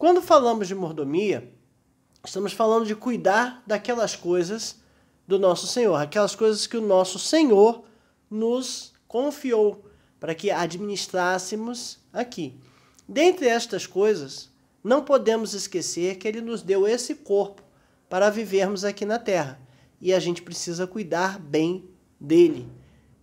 Quando falamos de mordomia, estamos falando de cuidar daquelas coisas do nosso Senhor, aquelas coisas que o nosso Senhor nos confiou para que administrássemos aqui. Dentre estas coisas, não podemos esquecer que Ele nos deu esse corpo para vivermos aqui na Terra. E a gente precisa cuidar bem dele,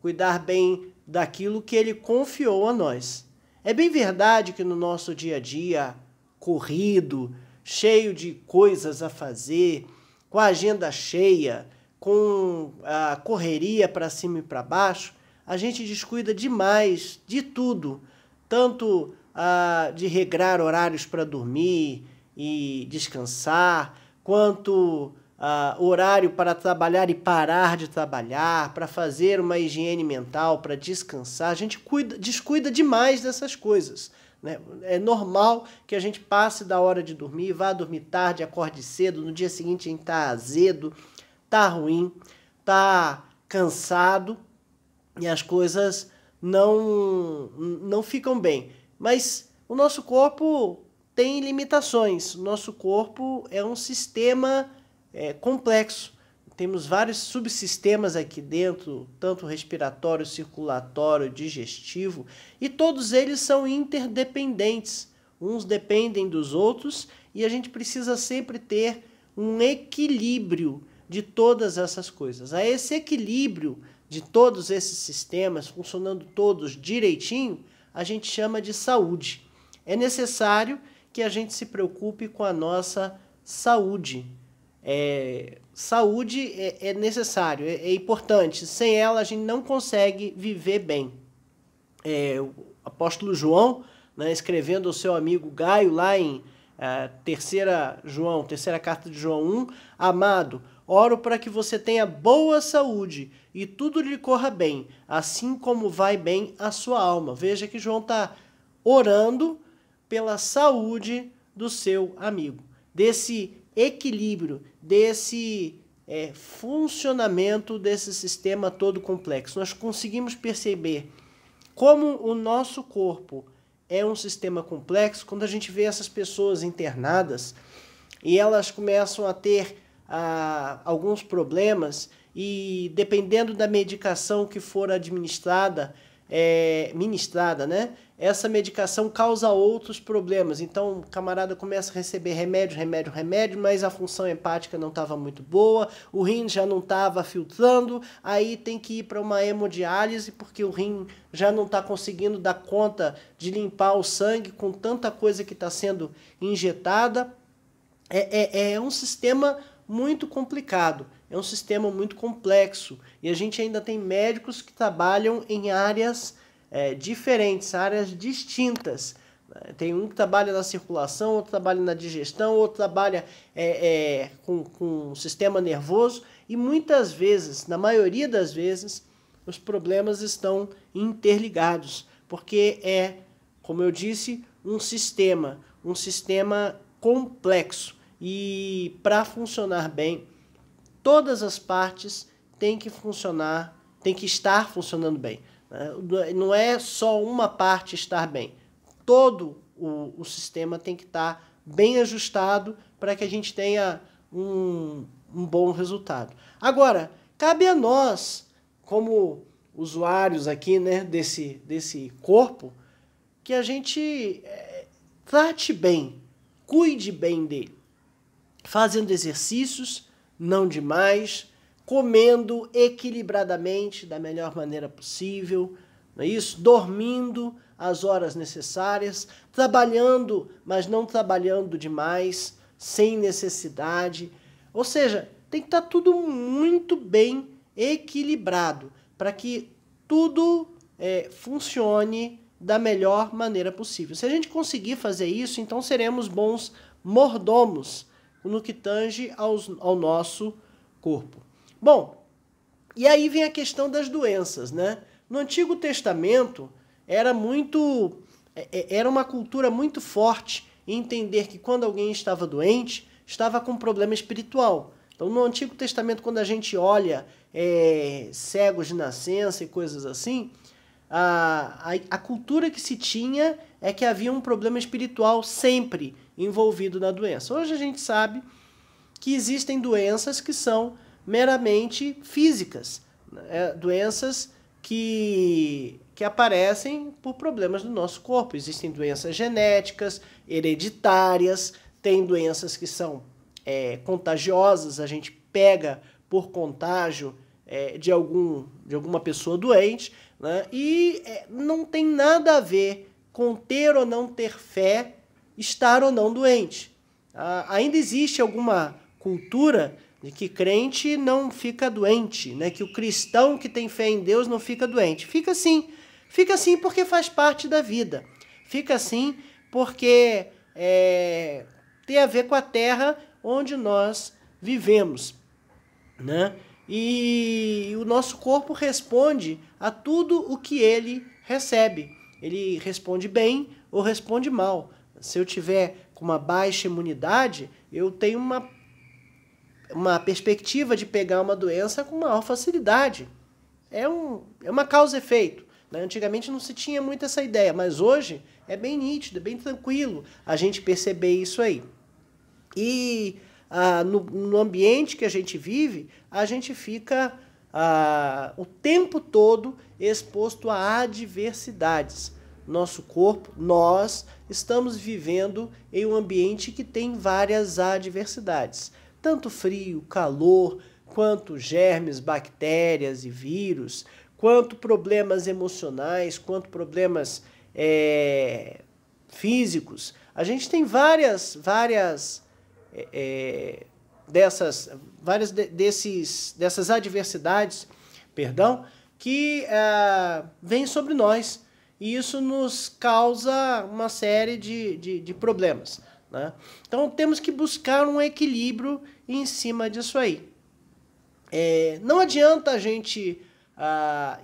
cuidar bem daquilo que Ele confiou a nós. É bem verdade que no nosso dia a dia, corrido, cheio de coisas a fazer, com a agenda cheia, com a correria para cima e para baixo, a gente descuida demais de tudo, tanto de regrar horários para dormir e descansar, quanto horário para trabalhar e parar de trabalhar, para fazer uma higiene mental, para descansar. A gente descuida demais dessas coisas, né? É normal que a gente passe da hora de dormir, vá dormir tarde, acorde cedo, no dia seguinte a gente está azedo, está ruim, está cansado e as coisas não ficam bem. Mas o nosso corpo tem limitações, o nosso corpo é um sistema complexo. Temos vários subsistemas aqui dentro, tanto respiratório, circulatório, digestivo, e todos eles são interdependentes. Uns dependem dos outros e a gente precisa sempre ter um equilíbrio de todas essas coisas. A esse equilíbrio de todos esses sistemas, funcionando todos direitinho, a gente chama de saúde. É necessário que a gente se preocupe com a nossa saúde. Saúde é necessário, é importante. Sem ela a gente não consegue viver bem. O apóstolo João, né, escrevendo ao seu amigo Gaio lá em terceira carta de João 1, amado, oro para que você tenha boa saúde e tudo lhe corra bem, assim como vai bem a sua alma. Veja que João está orando pela saúde do seu amigo, desse equilíbrio, desse funcionamento desse sistema todo complexo. Nós conseguimos perceber como o nosso corpo é um sistema complexo quando a gente vê essas pessoas internadas e elas começam a ter alguns problemas e dependendo da medicação que for ministrada, né? Essa medicação causa outros problemas. Então, o camarada começa a receber remédio, mas a função hepática não estava muito boa, o rim já não estava filtrando, aí tem que ir para uma hemodiálise, porque o rim já não está conseguindo dar conta de limpar o sangue com tanta coisa que está sendo injetada. É um sistema muito complicado, é um sistema muito complexo, e a gente ainda tem médicos que trabalham em áreas diferentes, áreas distintas. Tem um que trabalha na circulação, outro trabalha na digestão, outro trabalha com o sistema nervoso, e muitas vezes, na maioria das vezes, os problemas estão interligados, porque como eu disse, um sistema complexo. E para funcionar bem, todas as partes têm que estar funcionando bem. Não é só uma parte estar bem. Todo o sistema tem que estar bem ajustado para que a gente tenha um bom resultado. Agora, cabe a nós, como usuários aqui, né, desse corpo, que a gente trate bem, cuide bem dele. Fazendo exercícios, não demais, comendo equilibradamente da melhor maneira possível, não é isso? Dormindo as horas necessárias, trabalhando, mas não trabalhando demais, sem necessidade. Ou seja, tem que estar tudo muito bem equilibrado para que tudo funcione da melhor maneira possível. Se a gente conseguir fazer isso, então seremos bons mordomos no que tange ao nosso corpo. Bom, e aí vem a questão das doenças, né? No Antigo Testamento era uma cultura muito forte em entender que quando alguém estava doente, estava com um problema espiritual. Então, no Antigo Testamento, quando a gente olha cegos de nascença e coisas assim, a cultura que se tinha é que havia um problema espiritual sempre envolvido na doença. Hoje a gente sabe que existem doenças que são meramente físicas, né? Doenças que aparecem por problemas do nosso corpo. Existem doenças genéticas, hereditárias, tem doenças que são contagiosas, a gente pega por contágio de alguma pessoa doente, né? E não tem nada a ver com ter ou não ter fé, estar ou não doente. Ainda existe alguma cultura de que crente não fica doente, né? Que o cristão que tem fé em Deus não fica doente. Fica sim porque faz parte da vida. Fica assim porque tem a ver com a terra onde nós vivemos, né? E o nosso corpo responde a tudo o que ele recebe. Ele responde bem ou responde mal. Se eu tiver com uma baixa imunidade, eu tenho uma perspectiva de pegar uma doença com maior facilidade. É uma causa e efeito, né? Antigamente não se tinha muito essa ideia, mas hoje é bem nítido, é bem tranquilo a gente perceber isso aí. E no ambiente que a gente vive, a gente fica o tempo todo exposto a adversidades. Nosso corpo, nós estamos vivendo em um ambiente que tem várias adversidades. Tanto frio, calor, quanto germes, bactérias e vírus, quanto problemas emocionais, quanto problemas físicos. A gente tem várias dessas adversidades, que vêm sobre nós. E isso nos causa uma série de problemas, né? Então temos que buscar um equilíbrio em cima disso aí. Não adianta a gente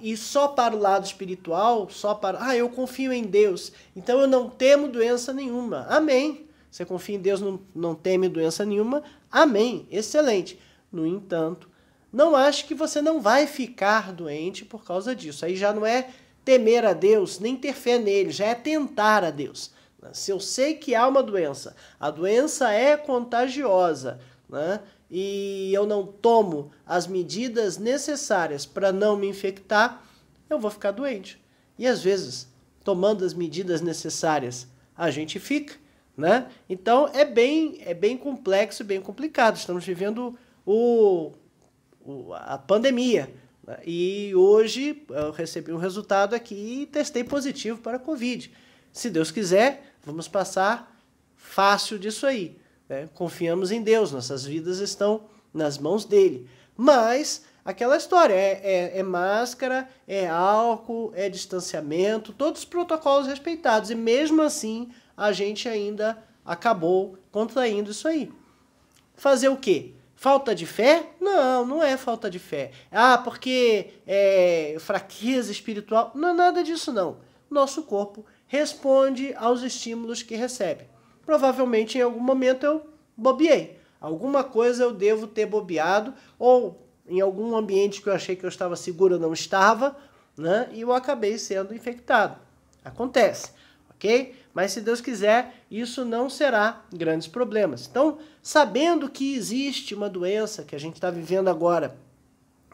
ir só para o lado espiritual, eu confio em Deus, então eu não temo doença nenhuma. Amém. Você confia em Deus, não teme doença nenhuma. Amém. Excelente. No entanto, não ache que você não vai ficar doente por causa disso. Aí já não é temer a Deus, nem ter fé nele, já é tentar a Deus. Se eu sei que há uma doença, a doença é contagiosa, né? E eu não tomo as medidas necessárias para não me infectar, eu vou ficar doente. E às vezes, tomando as medidas necessárias, a gente fica, né? Então é bem complexo e bem complicado. Estamos vivendo a pandemia. E hoje eu recebi um resultado aqui e testei positivo para a Covid. Se Deus quiser, vamos passar fácil disso aí, né? Confiamos em Deus, nossas vidas estão nas mãos dele. Mas aquela história, é máscara, é álcool, é distanciamento, todos os protocolos respeitados. E mesmo assim, a gente ainda acabou contraindo isso aí. Fazer o quê? Falta de fé? Não, não é falta de fé. Porque é fraqueza espiritual. Não é nada disso, não. Nosso corpo responde aos estímulos que recebe. Provavelmente, em algum momento, eu bobeei. Alguma coisa eu devo ter bobeado, ou em algum ambiente que eu achei que eu estava seguro, eu não estava, né? E eu acabei sendo infectado. Acontece, ok? Mas se Deus quiser, isso não será grandes problemas. Então, sabendo que existe uma doença que a gente está vivendo agora,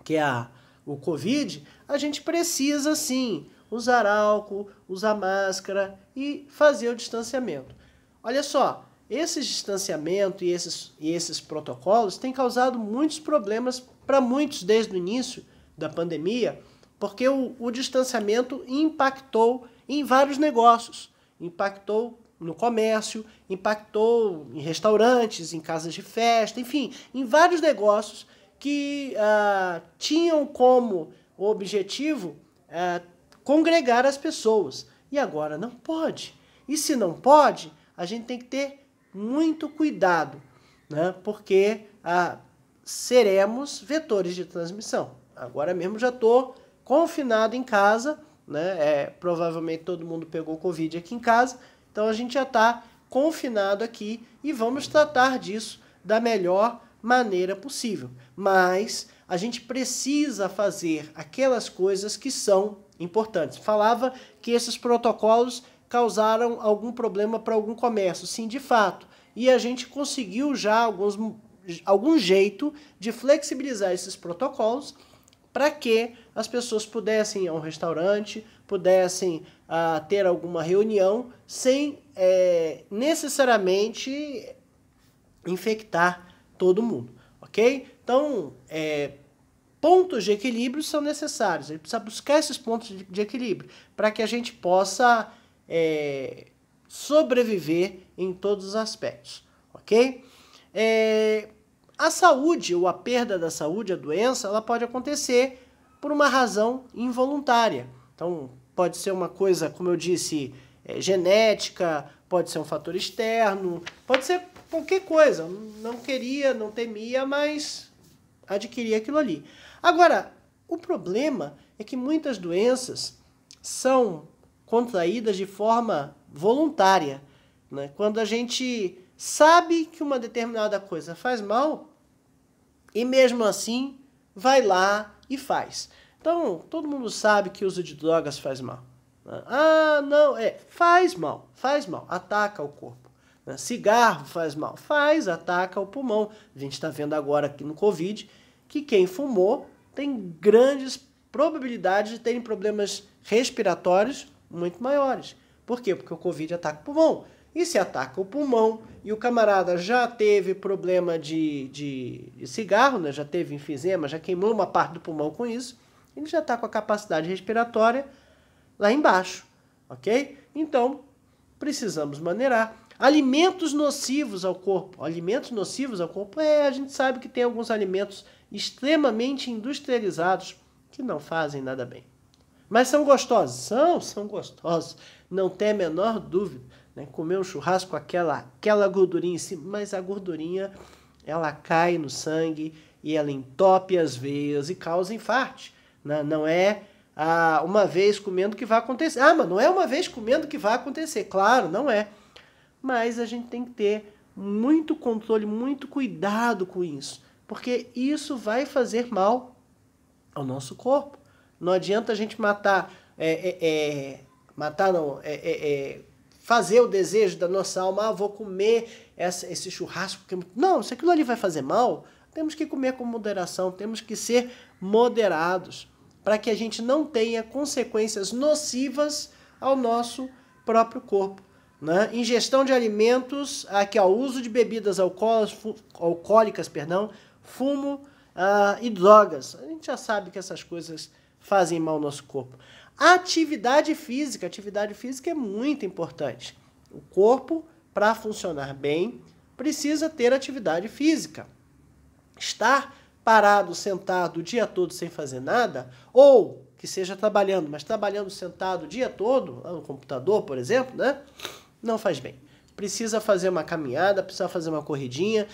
que é o Covid, a gente precisa sim usar álcool, usar máscara e fazer o distanciamento. Olha só, esse distanciamento e esses protocolos têm causado muitos problemas para muitos desde o início da pandemia, porque o distanciamento impactou em vários negócios. Impactou no comércio, impactou em restaurantes, em casas de festa, enfim, em vários negócios que tinham como objetivo congregar as pessoas. E agora não pode. E se não pode, a gente tem que ter muito cuidado, né? Porque seremos vetores de transmissão. Agora mesmo já estou confinado em casa, né? Provavelmente todo mundo pegou Covid aqui em casa, então a gente já está confinado aqui e vamos tratar disso da melhor maneira possível. Mas a gente precisa fazer aquelas coisas que são importantes. Falava que esses protocolos causaram algum problema para algum comércio. Sim, de fato. E a gente conseguiu já algum jeito de flexibilizar esses protocolos para que as pessoas pudessem ir a um restaurante, pudessem ter alguma reunião sem necessariamente infectar todo mundo, ok? Então, pontos de equilíbrio são necessários. A gente precisa buscar esses pontos de equilíbrio para que a gente possa sobreviver em todos os aspectos, ok? A saúde, ou a perda da saúde, a doença, ela pode acontecer por uma razão involuntária. Então, pode ser uma coisa, como eu disse, genética, pode ser um fator externo, pode ser qualquer coisa. Não queria, não temia, mas adquiria aquilo ali. Agora, o problema é que muitas doenças são contraídas de forma voluntária, né? Quando a gente sabe que uma determinada coisa faz mal e mesmo assim vai lá e faz. Então, todo mundo sabe que o uso de drogas faz mal. Ah, não, faz mal, ataca o corpo. Cigarro faz mal, ataca o pulmão. A gente está vendo agora aqui no Covid que quem fumou tem grandes probabilidades de terem problemas respiratórios muito maiores. Por quê? Porque o Covid ataca o pulmão. E se ataca o pulmão e o camarada já teve problema de cigarro, né? Já teve enfisema, já queimou uma parte do pulmão com isso, ele já está com a capacidade respiratória lá embaixo, ok? Então, precisamos maneirar. Alimentos nocivos ao corpo. Alimentos nocivos ao corpo, a gente sabe que tem alguns alimentos extremamente industrializados que não fazem nada bem. Mas são gostosos? São gostosos. Não tem a menor dúvida. Né? Comer um churrasco com aquela gordurinha em cima, mas a gordurinha, ela cai no sangue e ela entope as veias e causa infarto. Não é uma vez comendo que vai acontecer. Mas não é uma vez comendo que vai acontecer. Claro, não é. Mas a gente tem que ter muito controle, muito cuidado com isso. Porque isso vai fazer mal ao nosso corpo. Não adianta a gente fazer o desejo da nossa alma, vou comer esse churrasco. Não, se aquilo ali vai fazer mal, temos que comer com moderação, temos que ser moderados, para que a gente não tenha consequências nocivas ao nosso próprio corpo. Né? Ingestão de alimentos, uso de bebidas alcoólicas, fumo e drogas. A gente já sabe que essas coisas fazem mal ao nosso corpo. Atividade física é muito importante. O corpo, para funcionar bem, precisa ter atividade física. Estar parado, sentado o dia todo sem fazer nada, ou que seja trabalhando, mas trabalhando sentado o dia todo, no computador, por exemplo, né? Não faz bem. Precisa fazer uma caminhada, precisa fazer uma corridinha,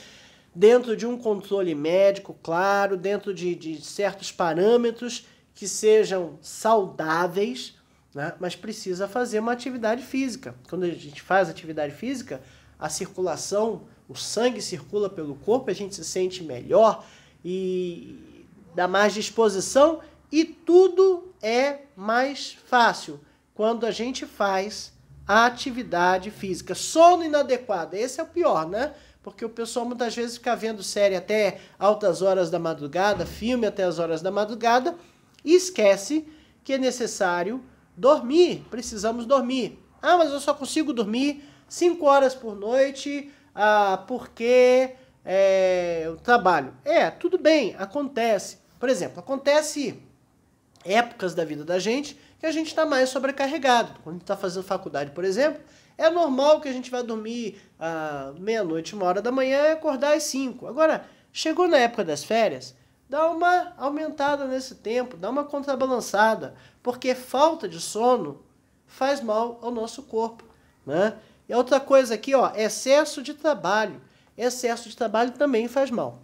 dentro de um controle médico, claro, dentro de certos parâmetros que sejam saudáveis, né? Mas precisa fazer uma atividade física. Quando a gente faz atividade física, a circulação, o sangue circula pelo corpo, a gente se sente melhor e dá mais disposição e tudo é mais fácil quando a gente faz a atividade física. Sono inadequado, esse é o pior, né? Porque o pessoal muitas vezes fica vendo série até altas horas da madrugada, filme até as horas da madrugada, e esquece que é necessário dormir, precisamos dormir. Mas eu só consigo dormir 5 horas por noite porque eu trabalho. Tudo bem, acontece. Por exemplo, acontece épocas da vida da gente que a gente está mais sobrecarregado. Quando a gente está fazendo faculdade, por exemplo, é normal que a gente vá dormir meia-noite, 1 hora da manhã e acordar às 5. Agora, chegou na época das férias, dá uma aumentada nesse tempo, dá uma contrabalançada, porque falta de sono faz mal ao nosso corpo, né? E outra coisa aqui, excesso de trabalho. Excesso de trabalho também faz mal.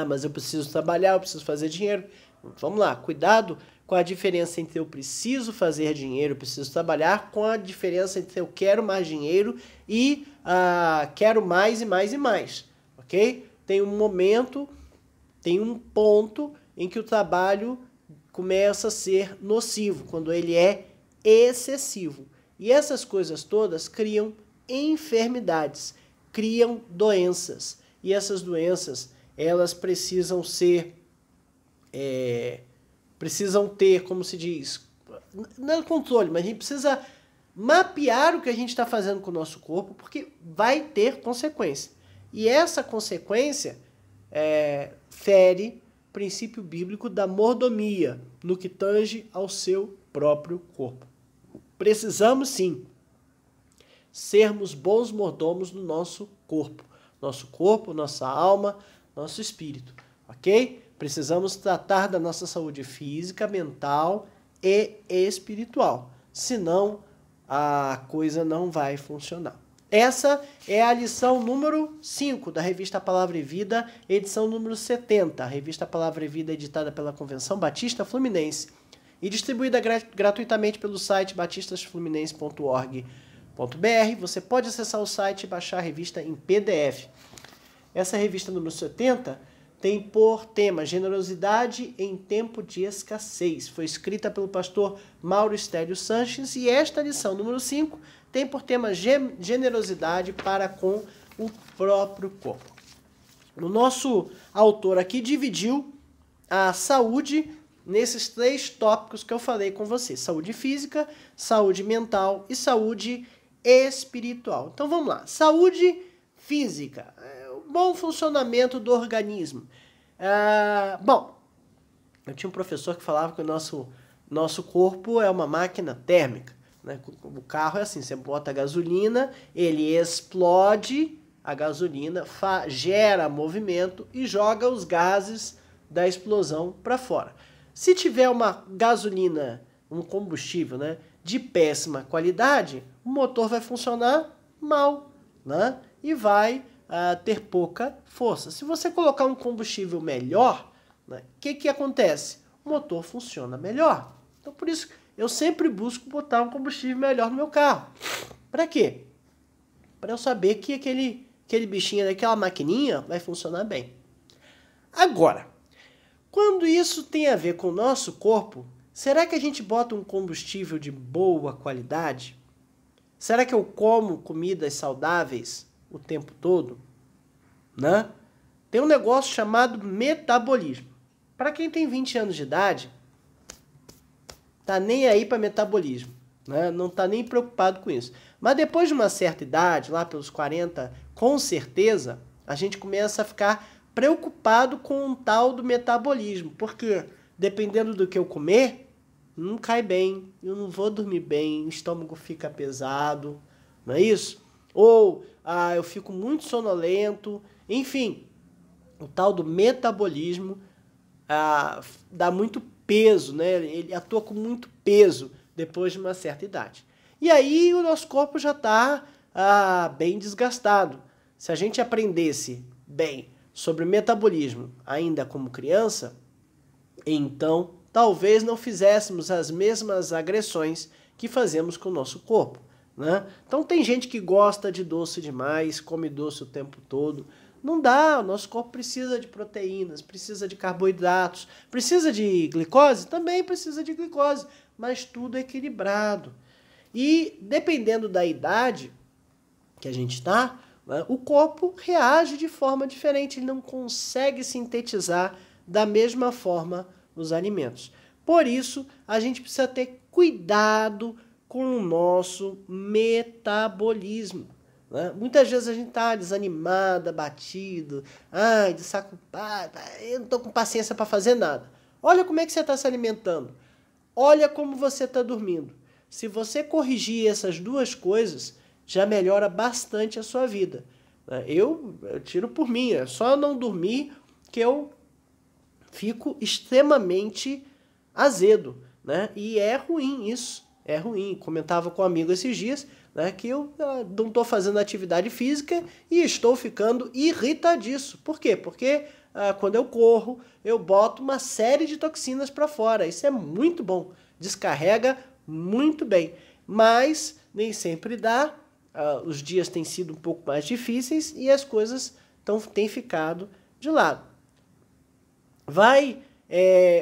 Mas eu preciso trabalhar, eu preciso fazer dinheiro. Vamos lá, cuidado com a diferença entre eu preciso fazer dinheiro, eu preciso trabalhar, com a diferença entre eu quero mais dinheiro e quero mais e mais e mais, ok? Tem um momento, tem um ponto em que o trabalho começa a ser nocivo, quando ele é excessivo. E essas coisas todas criam enfermidades, criam doenças. E essas doenças, elas precisam ter, como se diz, não é controle, mas a gente precisa mapear o que a gente está fazendo com o nosso corpo, porque vai ter consequência. E essa consequência fere o princípio bíblico da mordomia, no que tange ao seu próprio corpo. Precisamos, sim, sermos bons mordomos no nosso corpo. Nosso corpo, nossa alma, nosso espírito, ok? Precisamos tratar da nossa saúde física, mental e espiritual. Senão, a coisa não vai funcionar. Essa é a lição número 5 da revista Palavra e Vida, edição número 70. A revista Palavra e Vida é editada pela Convenção Batista Fluminense e distribuída gratuitamente pelo site batistasfluminense.org.br. Você pode acessar o site e baixar a revista em PDF. Essa revista número 70 tem por tema Generosidade em Tempo de Escassez. Foi escrita pelo pastor Mauro Estélio Sanches e esta lição número 5 tem por tema Generosidade para com o próprio corpo. O nosso autor aqui dividiu a saúde nesses 3 tópicos que eu falei com você. Saúde física, saúde mental e saúde espiritual. Então vamos lá. Saúde física. O bom funcionamento do organismo. Bom, eu tinha um professor que falava que o nosso corpo é uma máquina térmica. Né? O carro é assim, você bota a gasolina, ele explode a gasolina, gera movimento e joga os gases da explosão para fora. Se tiver uma gasolina, um combustível, né, de péssima qualidade, o motor vai funcionar mal, né, e vai ter pouca força. Se você colocar um combustível melhor, né, o que acontece? O motor funciona melhor. Então, por isso, eu sempre busco botar um combustível melhor no meu carro. Para quê? Para eu saber que aquele bichinho, aquela maquininha vai funcionar bem. Agora, quando isso tem a ver com o nosso corpo, será que a gente bota um combustível de boa qualidade? Será que eu como comidas saudáveis o tempo todo? Né? Tem um negócio chamado metabolismo. Para quem tem 20 anos de idade, tá nem aí para metabolismo, né? Não tá nem preocupado com isso. Mas depois de uma certa idade, lá pelos 40, com certeza, a gente começa a ficar preocupado com um tal do metabolismo, porque dependendo do que eu comer, não cai bem, eu não vou dormir bem, o estômago fica pesado, não é isso? Ou eu fico muito sonolento, enfim, o tal do metabolismo dá muito peso, né? Ele atua com muito peso depois de uma certa idade. E aí o nosso corpo já está bem desgastado. Se a gente aprendesse bem sobre metabolismo ainda como criança, então talvez não fizéssemos as mesmas agressões que fazemos com o nosso corpo, né? Então tem gente que gosta de doce demais, come doce o tempo todo. Não dá, o nosso corpo precisa de proteínas, precisa de carboidratos, precisa de glicose? Também precisa de glicose, mas tudo equilibrado. E dependendo da idade que a gente está, né, o corpo reage de forma diferente, ele não consegue sintetizar da mesma forma os alimentos. Por isso, a gente precisa ter cuidado com o nosso metabolismo. Né? Muitas vezes a gente está desanimado, abatido, de saco, eu não estou com paciência para fazer nada. Olha como é que você está se alimentando. Olha como você está dormindo. Se você corrigir essas 2 coisas, já melhora bastante a sua vida. Eu tiro por mim, é só não dormir que eu fico extremamente azedo, né? E é ruim isso, é ruim. Comentava com um amigo esses dias, né, que eu não estou fazendo atividade física e estou ficando irritadiço. Por quê? Porque quando eu corro, eu boto uma série de toxinas para fora. Isso é muito bom, descarrega muito bem, mas nem sempre dá. Os dias têm sido um pouco mais difíceis e as coisas têm ficado de lado. Vai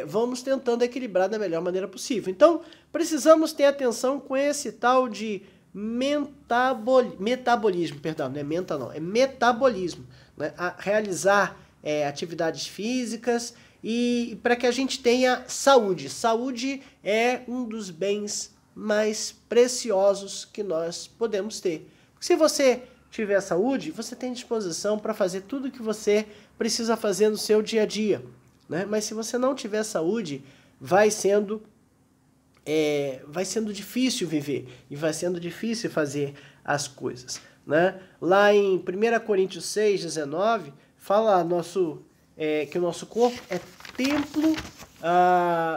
vamos tentando equilibrar da melhor maneira possível. Então, precisamos ter atenção com esse tal de metabolismo, perdão, não é menta não, é metabolismo, né? A realizar atividades físicas e para que a gente tenha saúde. Saúde é um dos bens mais preciosos que nós podemos ter. Se você tiver saúde, você tem disposição para fazer tudo o que você precisa fazer no seu dia a dia, né? Mas se você não tiver saúde, vai sendo difícil viver e vai sendo difícil fazer as coisas, né? Lá em 1 Coríntios 6:19, fala que o nosso corpo é templo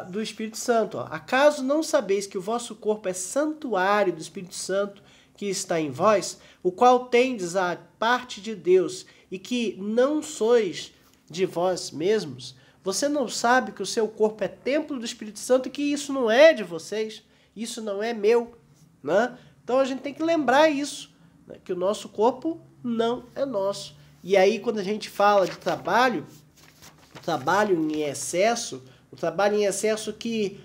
do Espírito Santo. Ó. Acaso não sabeis que o vosso corpo é santuário do Espírito Santo que está em vós, o qual tendes a parte de Deus e que não sois de vós mesmos? Você não sabe que o seu corpo é templo do Espírito Santo e que isso não é de vocês, isso não é meu, né? Então a gente tem que lembrar isso, né? Que o nosso corpo não é nosso. E aí quando a gente fala de trabalho, o trabalho em excesso que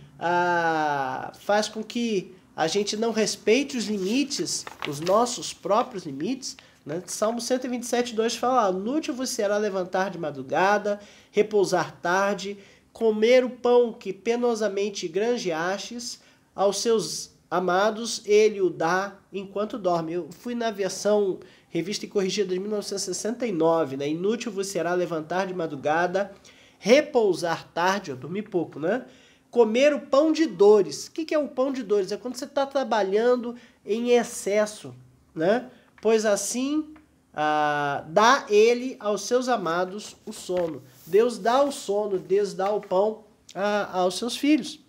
faz com que a gente não respeite os limites, os nossos próprios limites, né? Salmo 127:2 fala: inútil vos será levantar de madrugada, repousar tarde, comer o pão que penosamente granjeastes, aos seus amados ele o dá enquanto dorme. Eu fui na versão revista e corrigida de 1969, né? Inútil vos será levantar de madrugada, repousar tarde, dormir pouco, né? Comer o pão de dores. O que é o pão de dores? É quando você está trabalhando em excesso, né? Pois assim dá ele aos seus amados o sono. Deus dá o sono, Deus dá o pão aos seus filhos,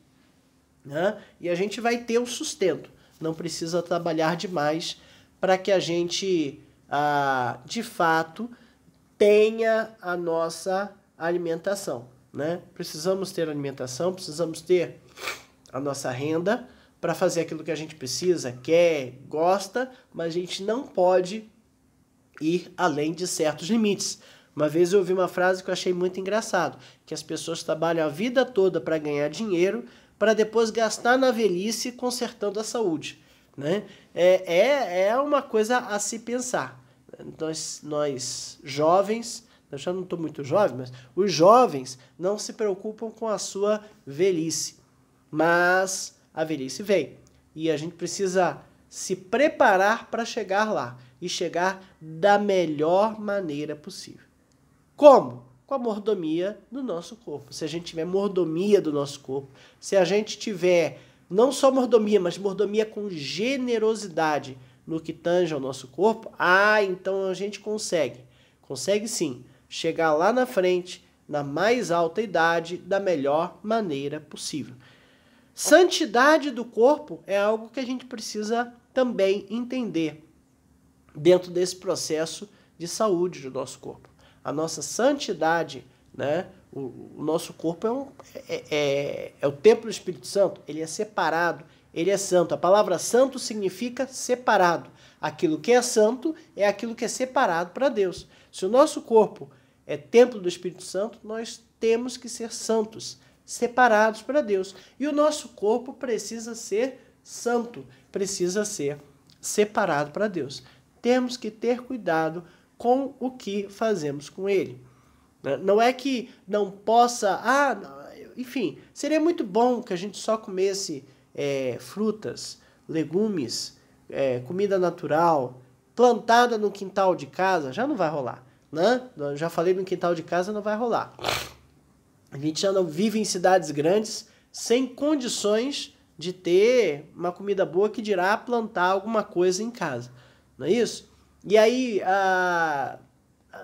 né? E a gente vai ter o sustento. Não precisa trabalhar demais para que a gente, de fato, tenha a nossa alimentação, né? Precisamos ter alimentação, precisamos ter a nossa renda para fazer aquilo que a gente precisa, quer, gosta, mas a gente não pode ir além de certos limites. Uma vez eu ouvi uma frase que eu achei muito engraçado, que as pessoas trabalham a vida toda para ganhar dinheiro, para depois gastar na velhice consertando a saúde, né? É uma coisa a se pensar. Nós jovens, eu já não estou muito jovem, mas os jovens não se preocupam com a sua velhice, mas a velhice vem e a gente precisa se preparar para chegar lá e chegar da melhor maneira possível. Como? Com a mordomia do nosso corpo. Se a gente tiver mordomia do nosso corpo, se a gente tiver não só mordomia, mas mordomia com generosidade no que tange ao nosso corpo, então a gente consegue sim, chegar lá na frente, na mais alta idade, da melhor maneira possível. Santidade do corpo é algo que a gente precisa também entender dentro desse processo de saúde do nosso corpo. A nossa santidade, né? O nosso corpo é o templo do Espírito Santo, ele é separado, ele é santo. A palavra santo significa separado. Aquilo que é santo é aquilo que é separado para Deus. Se o nosso corpo é templo do Espírito Santo, nós temos que ser santos, separados para Deus. E o nosso corpo precisa ser santo, precisa ser separado para Deus. Temos que ter cuidado com o que fazemos com ele. Não é que não possa... enfim, seria muito bom que a gente só comesse frutas, legumes, comida natural, plantada no quintal de casa. Já não vai rolar, né? Eu já falei, no quintal de casa não vai rolar. A gente já não vive em cidades grandes sem condições de ter uma comida boa, que dirá plantar alguma coisa em casa. Não é isso? E aí,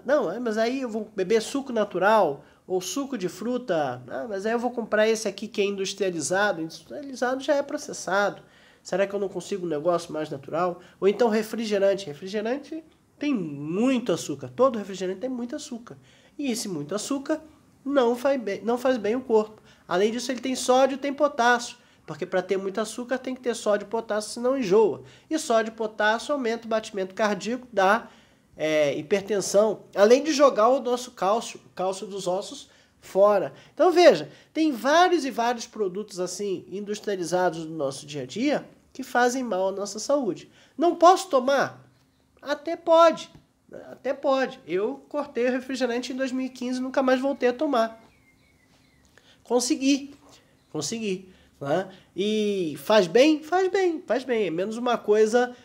não, mas aí eu vou beber suco natural ou suco de fruta. Mas aí eu vou comprar esse aqui que é industrializado. Industrializado já é processado. Será que eu não consigo um negócio mais natural? Ou então refrigerante. Refrigerante tem muito açúcar. Todo refrigerante tem muito açúcar. E esse muito açúcar não faz bem o corpo. Além disso, ele tem sódio e tem potássio. Porque para ter muito açúcar tem que ter sódio e potássio, senão enjoa. E sódio e potássio aumenta o batimento cardíaco, dá hipertensão. Além de jogar o nosso cálcio dos ossos fora. Então veja, tem vários e vários produtos assim industrializados no nosso dia a dia que fazem mal à nossa saúde. Não posso tomar? Até pode. Até pode. Eu cortei o refrigerante em 2015 e nunca mais voltei a tomar. Consegui. Né? E faz bem? Faz bem. É menos uma coisa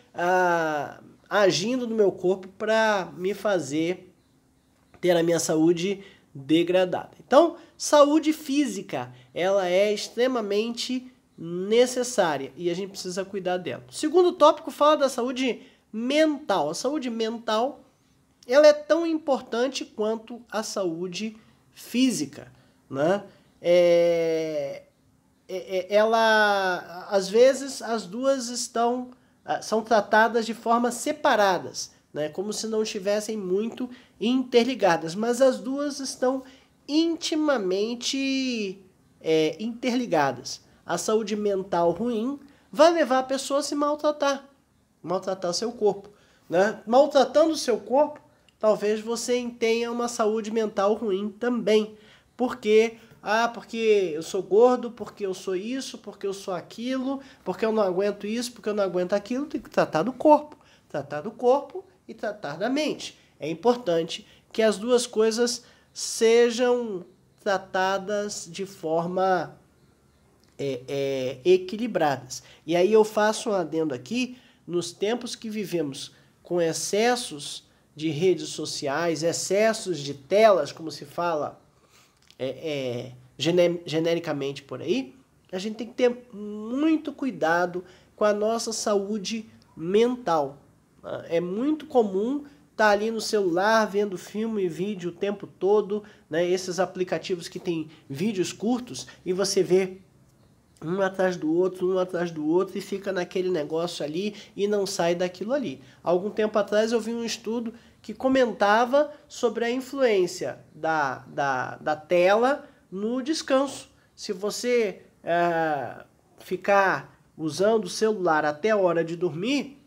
agindo no meu corpo para me fazer ter a minha saúde degradada. Então, saúde física, ela é extremamente necessária e a gente precisa cuidar dela. O segundo tópico fala da saúde mental. A saúde mental, ela é tão importante quanto a saúde física, né? Ela, às vezes, as duas são tratadas de forma separadas, né? Como se não estivessem muito interligadas, mas as duas estão intimamente interligadas. A saúde mental ruim vai levar a pessoa a se maltratar seu corpo, né? Maltratando o seu corpo, talvez você tenha uma saúde mental ruim também. Porque eu sou gordo, porque eu sou isso, porque eu sou aquilo, porque eu não aguento isso, porque eu não aguento aquilo. Tem que tratar do corpo e tratar da mente. É importante que as duas coisas sejam tratadas de forma equilibradas. E aí eu faço um adendo aqui, nos tempos que vivemos com excessos de redes sociais, excessos de telas, como se fala genericamente por aí, a gente tem que ter muito cuidado com a nossa saúde mental. É muito comum estar ali no celular vendo filme e vídeo o tempo todo, né? Esses aplicativos que tem vídeos curtos e você vê um atrás do outro e fica naquele negócio ali e não sai daquilo ali. Algum tempo atrás eu vi um estudo que comentava sobre a influência da tela no descanso. Se você ficar usando o celular até a hora de dormir,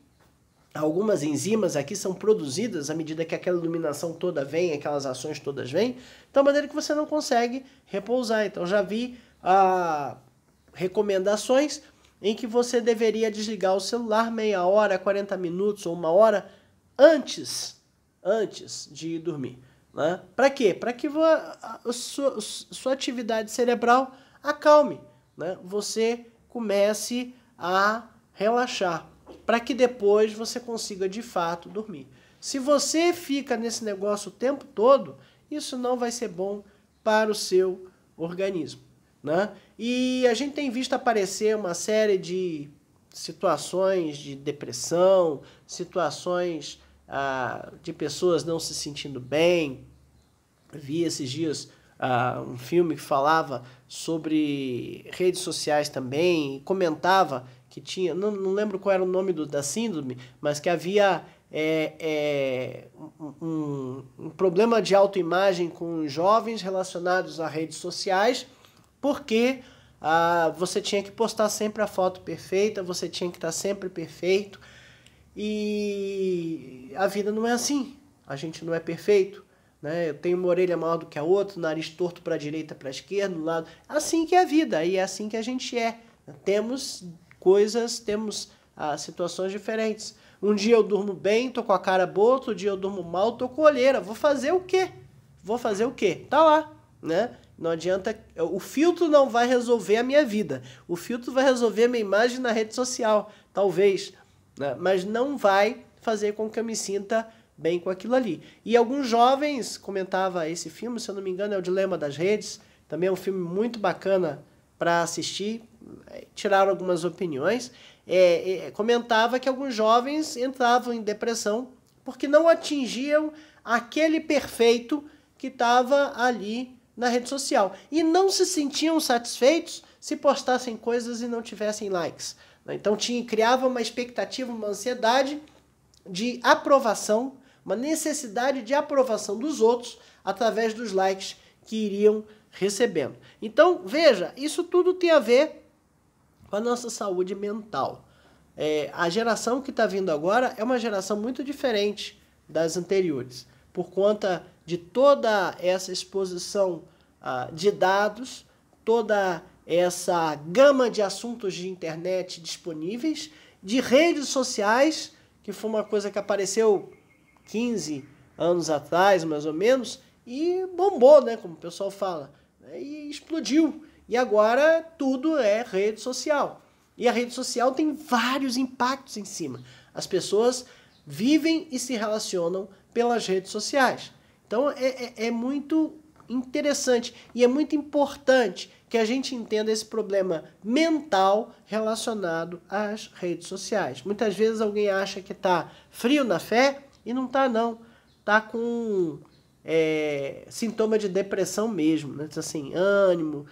algumas enzimas aqui são produzidas à medida que aquela iluminação toda vem, aquelas ações todas vêm, de tal maneira que você não consegue repousar. Então já vi recomendações em que você deveria desligar o celular meia hora, 40 minutos ou uma hora antes de ir dormir. Né? Para quê? Para que a sua atividade cerebral acalme, né? Você comece a relaxar, para que depois você consiga de fato dormir. Se você fica nesse negócio o tempo todo, isso não vai ser bom para o seu organismo. Né? E a gente tem visto aparecer uma série de situações de depressão, situações de pessoas não se sentindo bem. Vi esses dias um filme que falava sobre redes sociais também, e comentava que tinha, não lembro qual era o nome da síndrome, mas que havia um problema de autoimagem com jovens relacionados a redes sociais, porque você tinha que postar sempre a foto perfeita, você tinha que estar sempre perfeito, e a vida não é assim, a gente não é perfeito, né? Eu tenho uma orelha maior do que a outra, nariz torto para a direita, para a esquerda, do lado, assim que é a vida, e é assim que a gente é. Temos situações diferentes. Um dia eu durmo bem, tô com a cara boa, outro dia eu durmo mal, tô com olheira, vou fazer o quê? Tá lá, né? Não adianta, o filtro não vai resolver a minha vida. O filtro vai resolver a minha imagem na rede social, talvez, né? Mas não vai fazer com que eu me sinta bem com aquilo ali. E alguns jovens, comentava esse filme, se eu não me engano, é O Dilema das Redes, também é um filme muito bacana para assistir, tiraram algumas opiniões, comentava que alguns jovens entravam em depressão porque não atingiam aquele perfeito que estava ali na rede social. E não se sentiam satisfeitos se postassem coisas e não tivessem likes. Então criava uma expectativa, uma ansiedade de aprovação, uma necessidade de aprovação dos outros através dos likes que iriam recebendo. Então, veja, isso tudo tem a ver com a nossa saúde mental. A geração que está vindo agora é uma geração muito diferente das anteriores, por conta de toda essa exposição de dados, toda essa gama de assuntos de internet disponíveis, de redes sociais, que foi uma coisa que apareceu 15 anos atrás, mais ou menos, e bombou, né, como o pessoal fala, e explodiu. E agora tudo é rede social. E a rede social tem vários impactos em cima. As pessoas vivem e se relacionam pelas redes sociais. Então é muito interessante e é muito importante que a gente entenda esse problema mental relacionado às redes sociais. Muitas vezes alguém acha que está frio na fé e não está, não. Está com sintoma de depressão mesmo, né? Assim, ânimo,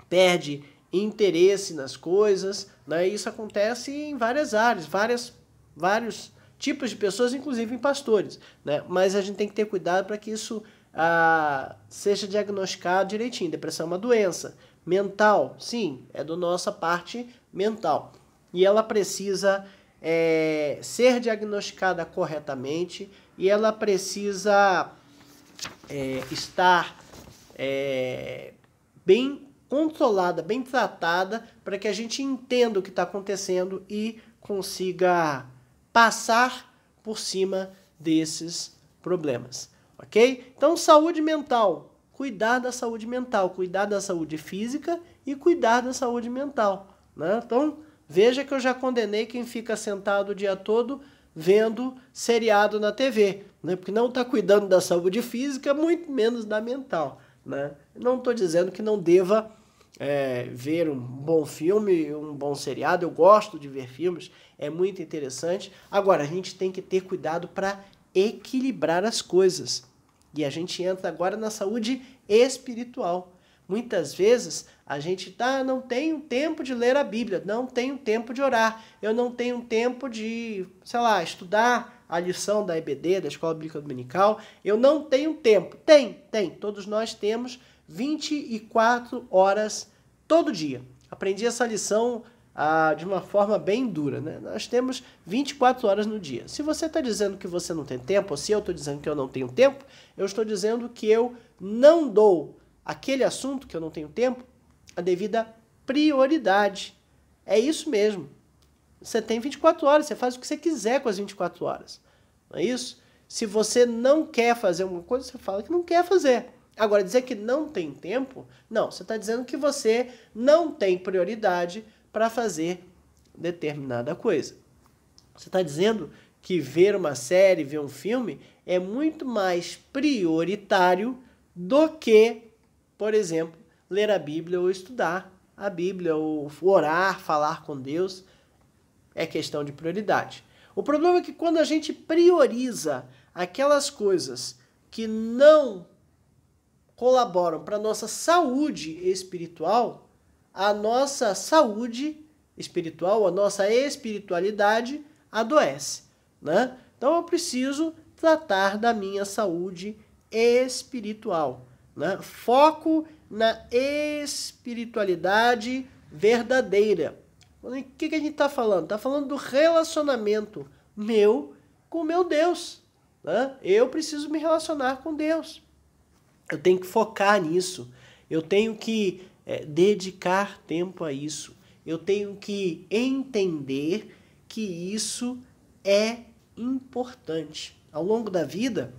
perde interesse nas coisas, né? Isso acontece em várias áreas, vários tipos de pessoas, inclusive em pastores, né? Mas a gente tem que ter cuidado para que isso seja diagnosticado direitinho. Depressão é uma doença mental, sim, é da nossa parte mental. E ela precisa ser diagnosticada corretamente e ela precisa estar bem controlada, bem tratada, para que a gente entenda o que está acontecendo e consiga passar por cima desses problemas, ok? Então, saúde mental, cuidar da saúde mental, cuidar da saúde física e cuidar da saúde mental, né? Então, veja que eu já condenei quem fica sentado o dia todo vendo seriado na TV, né? Porque não está cuidando da saúde física, muito menos da mental, né? Não estou dizendo que não deva ver um bom filme, um bom seriado. Eu gosto de ver filmes, é muito interessante. Agora, a gente tem que ter cuidado para equilibrar as coisas. E a gente entra agora na saúde espiritual. Muitas vezes a gente não tenho tempo de ler a Bíblia, não tenho tempo de orar, eu não tenho tempo de, estudar a lição da EBD, da Escola Bíblica Dominical, eu não tenho tempo. Tem, todos nós temos 24 horas todo dia. Aprendi essa lição de uma forma bem dura, né? Nós temos 24 horas no dia. Se você está dizendo que você não tem tempo, ou se eu estou dizendo que eu não tenho tempo, eu estou dizendo que eu não dou aquele assunto que eu não tenho tempo a devida prioridade. É isso mesmo. Você tem 24 horas, você faz o que você quiser com as 24 horas. Não é isso? Se você não quer fazer uma coisa, você fala que não quer fazer. Agora, dizer que não tem tempo, não. Você está dizendo que você não tem prioridade para fazer determinada coisa. Você está dizendo que ver uma série, ver um filme, é muito mais prioritário do que, por exemplo, ler a Bíblia ou estudar a Bíblia, ou orar, falar com Deus. É questão de prioridade. O problema é que quando a gente prioriza aquelas coisas que não colaboram para a nossa saúde espiritual, a nossa saúde espiritual, a nossa espiritualidade adoece, né? Então eu preciso tratar da minha saúde espiritual, né? Foco na espiritualidade verdadeira. O que a gente está falando? Está falando do relacionamento meu com o meu Deus, né? Eu preciso me relacionar com Deus. Eu tenho que focar nisso. Eu tenho que dedicar tempo a isso. Eu tenho que entender que isso é importante. Ao longo da vida,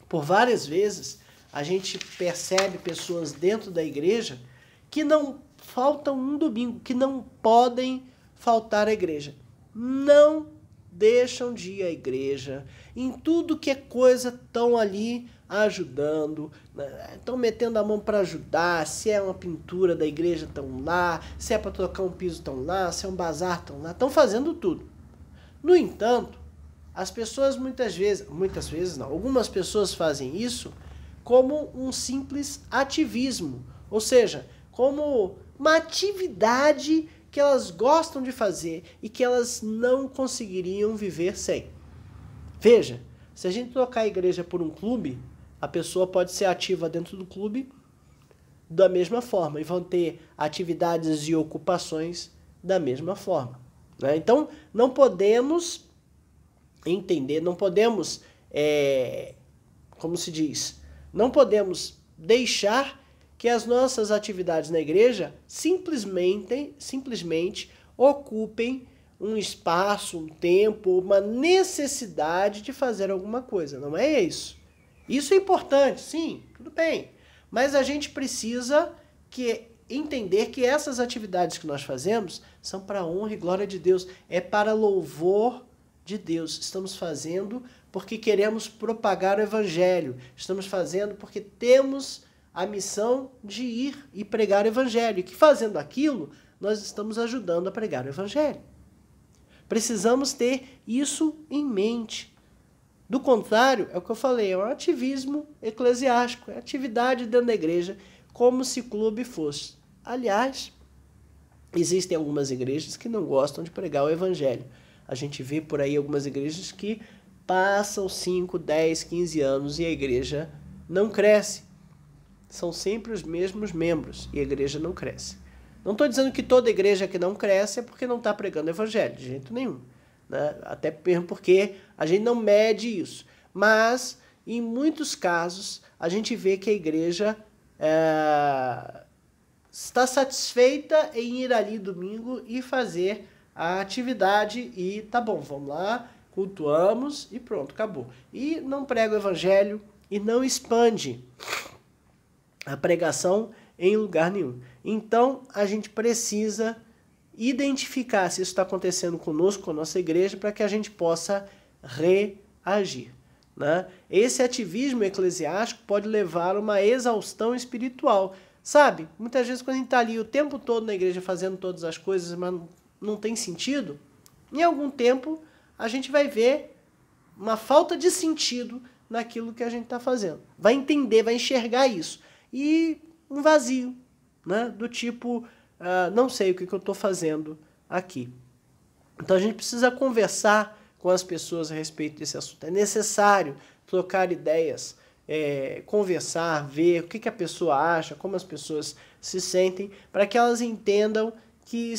por várias vezes, a gente percebe pessoas dentro da igreja que não faltam um domingo, que não podem faltar à igreja. Não deixam de ir à igreja. Em tudo que é coisa estão ali ajudando, estão metendo a mão para ajudar. Se é uma pintura da igreja, estão lá. Se é para trocar um piso, estão lá. Se é um bazar, estão lá. Estão fazendo tudo. No entanto, as pessoas muitas vezes não, algumas pessoas fazem isso como um simples ativismo, ou seja, como uma atividade que elas gostam de fazer e que elas não conseguiriam viver sem. Veja, se a gente trocar a igreja por um clube, a pessoa pode ser ativa dentro do clube da mesma forma e vão ter atividades e ocupações da mesma forma, né? Então, não podemos entender, não podemos, como se diz, não podemos deixar que as nossas atividades na igreja simplesmente ocupem um espaço, um tempo, uma necessidade de fazer alguma coisa. Não é isso. Isso é importante, sim, tudo bem. Mas a gente precisa entender que essas atividades que nós fazemos são para a honra e glória de Deus. É para louvor de Deus. Estamos fazendo porque queremos propagar o Evangelho. Estamos fazendo porque temos a missão de ir e pregar o Evangelho. E que fazendo aquilo, nós estamos ajudando a pregar o Evangelho. Precisamos ter isso em mente. Do contrário, é o que eu falei, é um ativismo eclesiástico, é atividade dentro da igreja, como se clube fosse. Aliás, existem algumas igrejas que não gostam de pregar o Evangelho. A gente vê por aí algumas igrejas que passam 5, 10, 15 anos e a igreja não cresce. São sempre os mesmos membros e a igreja não cresce. Não estou dizendo que toda igreja que não cresce é porque não está pregando o Evangelho, de jeito nenhum. Né? Até mesmo porque a gente não mede isso. Mas, em muitos casos, a gente vê que a igreja está satisfeita em ir ali domingo e fazer a atividade e tá bom, vamos lá, cultuamos e pronto, acabou. E não prega o Evangelho e não expande a pregação em lugar nenhum. Então, a gente precisa identificar se isso está acontecendo conosco, com a nossa igreja, para que a gente possa reagir. Né? Esse ativismo eclesiástico pode levar a uma exaustão espiritual. Sabe, muitas vezes quando a gente está ali o tempo todo na igreja fazendo todas as coisas, mas não tem sentido, em algum tempo a gente vai ver uma falta de sentido naquilo que a gente está fazendo. Vai entender, vai enxergar isso. E um vazio, né? Do tipo, não sei o que eu estou fazendo aqui. Então a gente precisa conversar com as pessoas a respeito desse assunto. É necessário trocar ideias, conversar, ver o que a pessoa acha, como as pessoas se sentem, para que elas entendam que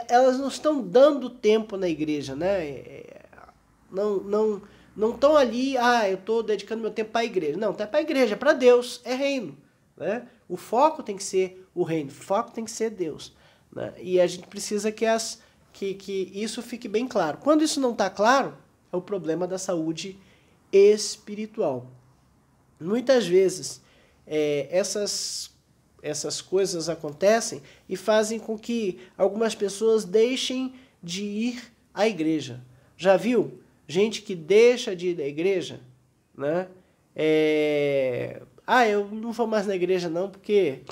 elas não estão dando tempo na igreja, né? Não estão ali, eu estou dedicando meu tempo para a igreja. Não, tá para a igreja, é para Deus, é reino. Né? O foco tem que ser o reino, o foco tem que ser Deus. Né? E a gente precisa que isso fique bem claro. Quando isso não está claro, é o problema da saúde espiritual. Muitas vezes essas coisas acontecem e fazem com que algumas pessoas deixem de ir à igreja. Já viu? Gente que deixa de ir à igreja, né? Eu não vou mais na igreja não, porque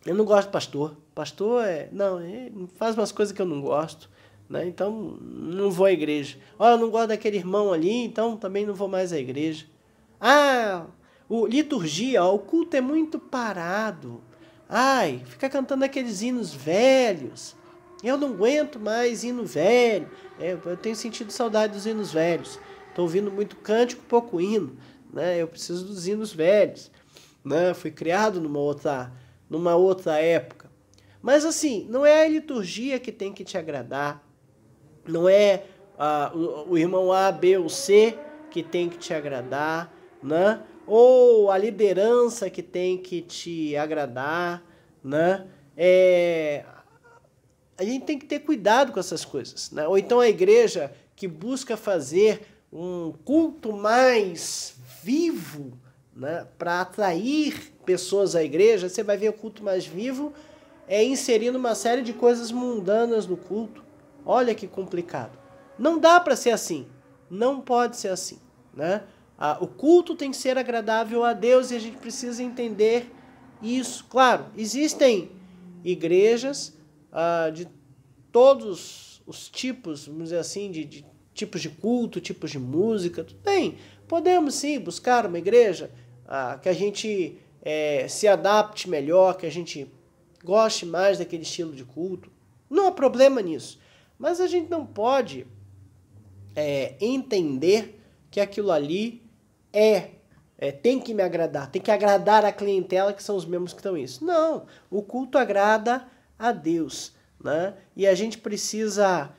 eu não gosto de pastor. Pastor ele faz umas coisas que eu não gosto, né? Então não vou à igreja. Eu não gosto daquele irmão ali, então também não vou mais à igreja. Liturgia, o culto é muito parado. Fica cantando aqueles hinos velhos. Eu não aguento mais hino velho. Eu tenho sentido saudade dos hinos velhos. Estou ouvindo muito cântico, pouco hino. Né? Eu preciso dos hinos velhos. Né? Fui criado numa outra época. Mas assim, não é a liturgia que tem que te agradar. Não é o irmão A, B ou C que tem que te agradar. Né? Ou a liderança que tem que te agradar. Né? A gente tem que ter cuidado com essas coisas. Né? Ou então a igreja que busca fazer um culto mais vivo, né, para atrair pessoas à igreja, você vai ver o culto mais vivo inserindo uma série de coisas mundanas no culto. Olha que complicado. Não dá para ser assim. Não pode ser assim. Né? O culto tem que ser agradável a Deus e a gente precisa entender isso. Claro, existem igrejas de todos os tipos, vamos dizer assim, de tipos de culto, tipos de música, tudo bem. Podemos sim buscar uma igreja que a gente se adapte melhor, que a gente goste mais daquele estilo de culto. Não há problema nisso. Mas a gente não pode entender que aquilo ali tem que me agradar, tem que agradar a clientela que são os membros que estão isso. Não, o culto agrada a Deus. Né? E a gente precisa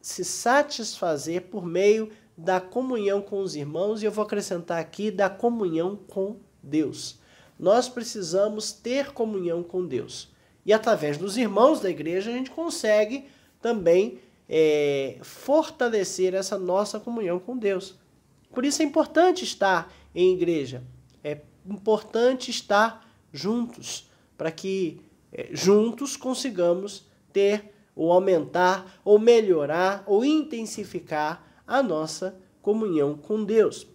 se satisfazer por meio da comunhão com os irmãos, e eu vou acrescentar aqui da comunhão com Deus. Nós precisamos ter comunhão com Deus. E através dos irmãos da igreja a gente consegue também fortalecer essa nossa comunhão com Deus. Por isso é importante estar em igreja. É importante estar juntos, para que juntos consigamos ter, ou aumentar, ou melhorar, ou intensificar a nossa comunhão com Deus.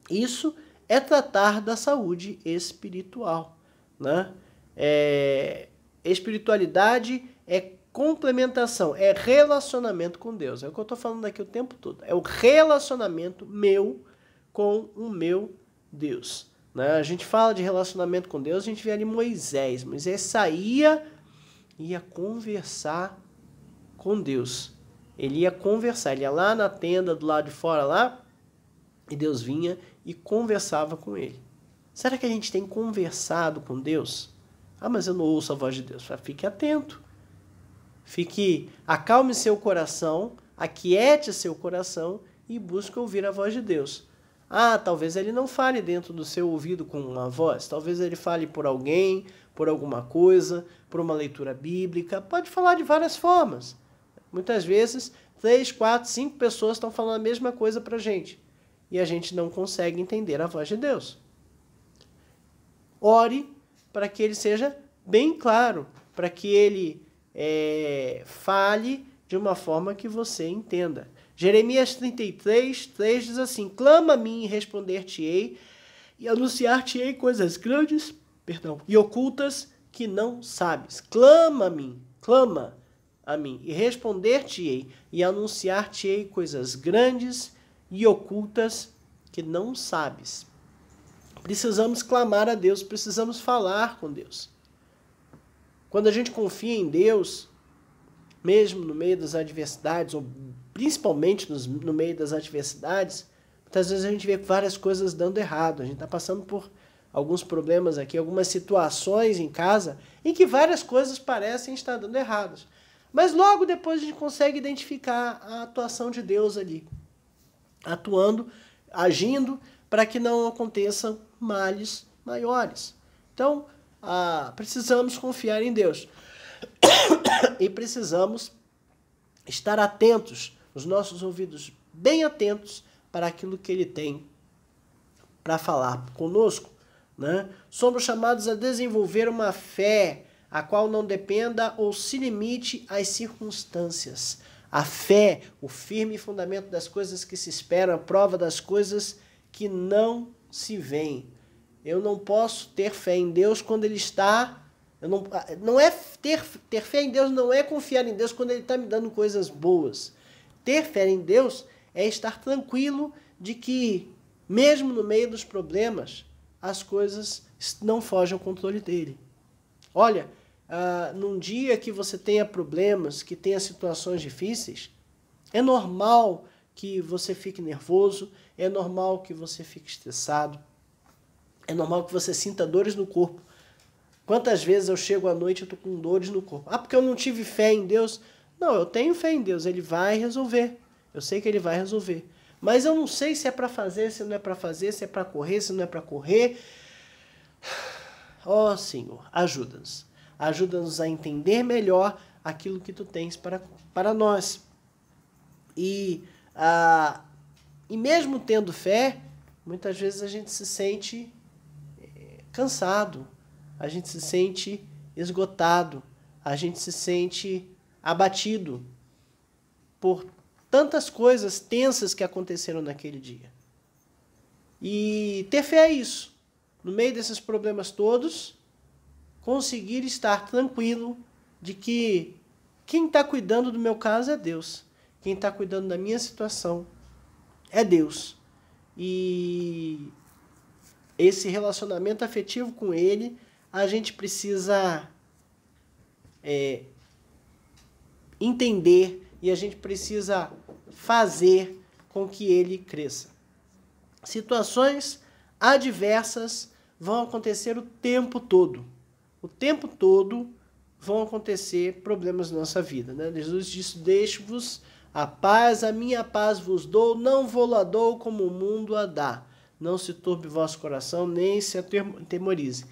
Isso é tratar da saúde espiritual, né? Espiritualidade é complementação, é relacionamento com Deus. É o que eu estou falando aqui o tempo todo. É o relacionamento meu com o meu Deus, né? A gente fala de relacionamento com Deus, a gente vê ali Moisés. Moisés saía e ia conversar com Deus. Ele ia conversar, ele ia lá na tenda do lado de fora lá, e Deus vinha e conversava com ele. Será que a gente tem conversado com Deus? Ah, mas eu não ouço a voz de Deus. Fique atento. Acalme seu coração, aquiete seu coração e busque ouvir a voz de Deus. Ah, talvez ele não fale dentro do seu ouvido com uma voz. Talvez ele fale por alguém, por alguma coisa, por uma leitura bíblica. Pode falar de várias formas. Muitas vezes, 3, 4, 5 pessoas estão falando a mesma coisa para a gente. E a gente não consegue entender a voz de Deus. Ore para que ele seja bem claro, para que ele fale de uma forma que você entenda. Jeremias 33, 3 diz assim: clama a mim e responder-te-ei, e anunciar-te-ei coisas grandes, e ocultas que não sabes. Clama a mim e responder-te-ei, e anunciar-te-ei coisas grandes e ocultas que não sabes. Precisamos clamar a Deus, precisamos falar com Deus. Quando a gente confia em Deus, mesmo no meio das adversidades, ou principalmente no meio das adversidades, muitas vezes a gente vê várias coisas dando errado. A gente está passando por alguns problemas aqui, algumas situações em casa, em que várias coisas parecem estar dando erradas. Mas logo depois a gente consegue identificar a atuação de Deus ali, atuando, agindo, para que não aconteçam males maiores. Então, precisamos confiar em Deus. E precisamos estar atentos, os nossos ouvidos bem atentos para aquilo que Ele tem para falar conosco, né? Somos chamados a desenvolver uma fé a qual não dependa ou se limite às circunstâncias. A fé, o firme fundamento das coisas que se esperam, a prova das coisas que não se veem. Eu não posso ter fé em Deus quando Ele está... ter fé em Deus não é confiar em Deus quando Ele está me dando coisas boas. Ter fé em Deus é estar tranquilo de que, mesmo no meio dos problemas, as coisas não fogem ao controle dele. Olha, num dia que você tenha problemas, que tenha situações difíceis, é normal que você fique nervoso, é normal que você fique estressado, é normal que você sinta dores no corpo. Quantas vezes eu chego à noite e estou com dores no corpo? Ah, porque eu não tive fé em Deus? Não, eu tenho fé em Deus, Ele vai resolver. Eu sei que Ele vai resolver. Mas eu não sei se é para fazer, se não é para fazer, se é para correr, se não é para correr. Ó Senhor, ajuda-nos. Ajuda-nos a entender melhor aquilo que Tu tens para nós. E mesmo tendo fé, muitas vezes a gente se sente cansado, a gente se sente esgotado, a gente se sente abatido por tantas coisas tensas que aconteceram naquele dia. E ter fé é isso. No meio desses problemas todos, conseguir estar tranquilo de que quem está cuidando do meu caso é Deus. Quem está cuidando da minha situação é Deus. E esse relacionamento afetivo com Ele, a gente precisa entender e a gente precisa fazer com que Ele cresça. Situações adversas vão acontecer o tempo todo. O tempo todo vão acontecer problemas na nossa vida, né? Jesus disse: deixo-vos a minha paz vos dou, não vou-la dou como o mundo a dá. Não se turbe vosso coração, nem se atemorize.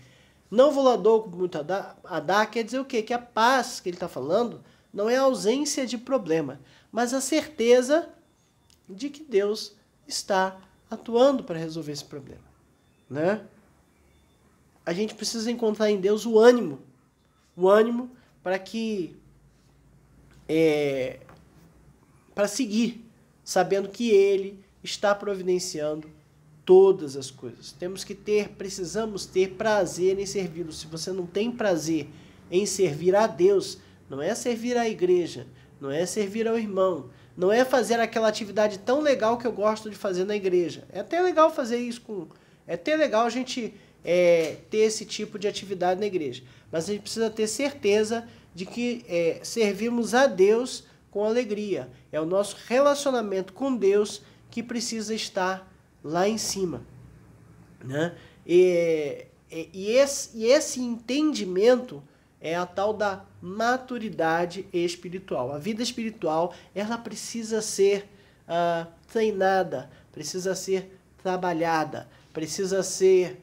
Não vou-la dou como muito a dá, quer dizer o quê? Que a paz que ele está falando não é a ausência de problema, mas a certeza de que Deus está atuando para resolver esse problema, né? A gente precisa encontrar em Deus o ânimo para que para seguir, sabendo que Ele está providenciando todas as coisas. Precisamos ter prazer em servi-lo. Se você não tem prazer em servir a Deus, não é servir à igreja, não é servir ao irmão, não é fazer aquela atividade tão legal que eu gosto de fazer na igreja. É até legal fazer isso é até legal a gente ter esse tipo de atividade na igreja. Mas a gente precisa ter certeza de que servimos a Deus com alegria. É o nosso relacionamento com Deus que precisa estar lá em cima, né? E esse entendimento é a tal da maturidade espiritual. A vida espiritual, ela precisa ser treinada, precisa ser trabalhada, precisa ser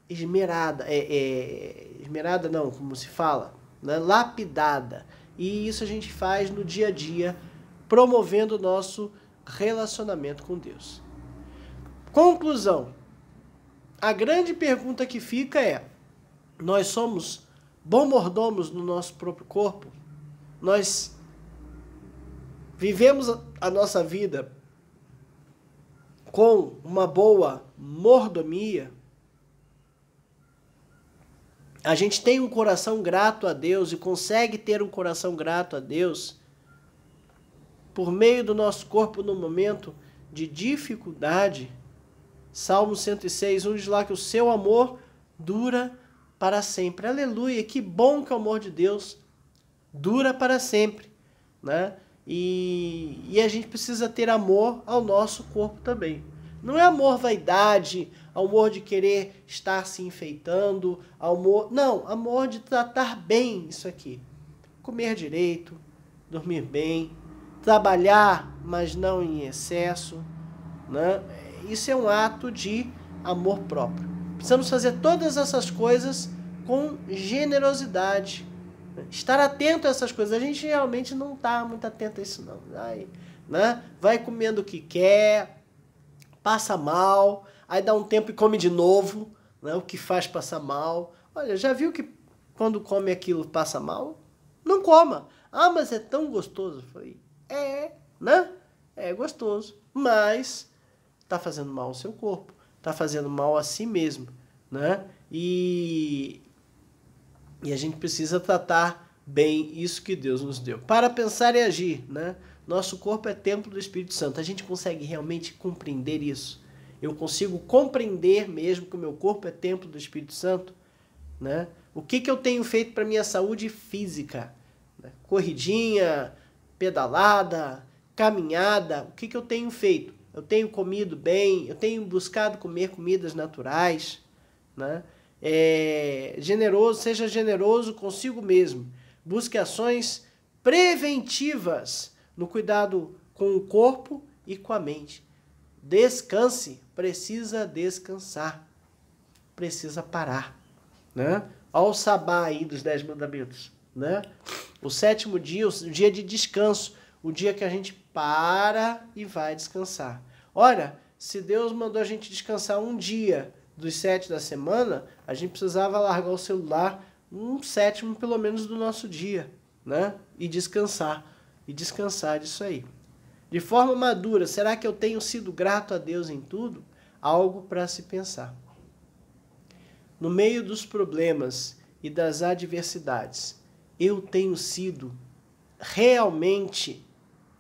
esmerada, esmerada não, como se fala, né? Lapidada. E isso a gente faz no dia a dia, promovendo o nosso relacionamento com Deus. Conclusão. A grande pergunta que fica é: nós somos bons mordomos no nosso próprio corpo? Nós vivemos a nossa vida com uma boa mordomia? A gente tem um coração grato a Deus e consegue ter um coração grato a Deus por meio do nosso corpo no momento de dificuldade? Salmo 106, diz lá que o seu amor dura para sempre. Aleluia, que bom que o amor de Deus dura para sempre, né? E a gente precisa ter amor ao nosso corpo também. Não é amor vaidade, amor de querer estar se enfeitando, amor de tratar bem isso aqui. Comer direito, dormir bem, trabalhar, mas não em excesso, né? Isso é um ato de amor próprio. Precisamos fazer todas essas coisas com generosidade. Estar atento a essas coisas. A gente realmente não está muito atento a isso, não. Vai comendo o que quer, passa mal, aí dá um tempo e come de novo, né? O que faz passar mal. Olha, já viu que quando come aquilo passa mal? Não coma. Mas é tão gostoso. Eu falei, né? É gostoso, mas está fazendo mal ao seu corpo, está fazendo mal a si mesmo, né? E a gente precisa tratar bem isso que Deus nos deu. Para pensar e agir, né? Nosso corpo é templo do Espírito Santo. A gente consegue realmente compreender isso? Eu consigo compreender mesmo que o meu corpo é templo do Espírito Santo, né? O que eu tenho feito para minha saúde física? Corridinha, pedalada, caminhada, o que eu tenho feito? Eu tenho comido bem, eu tenho buscado comer comidas naturais, né? Seja generoso consigo mesmo. Busque ações preventivas no cuidado com o corpo e com a mente. Descanse, precisa descansar, precisa parar, né? Olha o sabá aí dos 10 mandamentos, né? O sétimo dia, o dia de descanso, o dia que a gente para e vai descansar. Olha, se Deus mandou a gente descansar um dia dos 7 da semana, a gente precisava largar o celular um sétimo pelo menos do nosso dia, né? E descansar disso aí. De forma madura, será que eu tenho sido grato a Deus em tudo? Algo para se pensar. No meio dos problemas e das adversidades, eu tenho sido realmente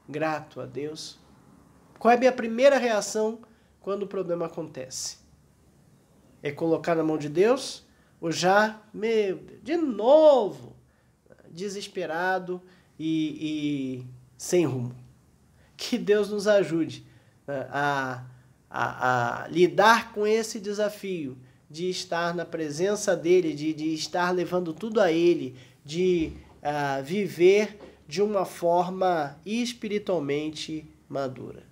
grato a Deus? Qual é a minha primeira reação quando o problema acontece? É colocar na mão de Deus? Ou já, meu Deus, de novo, desesperado e sem rumo? Que Deus nos ajude a lidar com esse desafio de estar na presença dEle, de estar levando tudo a Ele, de viver de uma forma espiritualmente madura.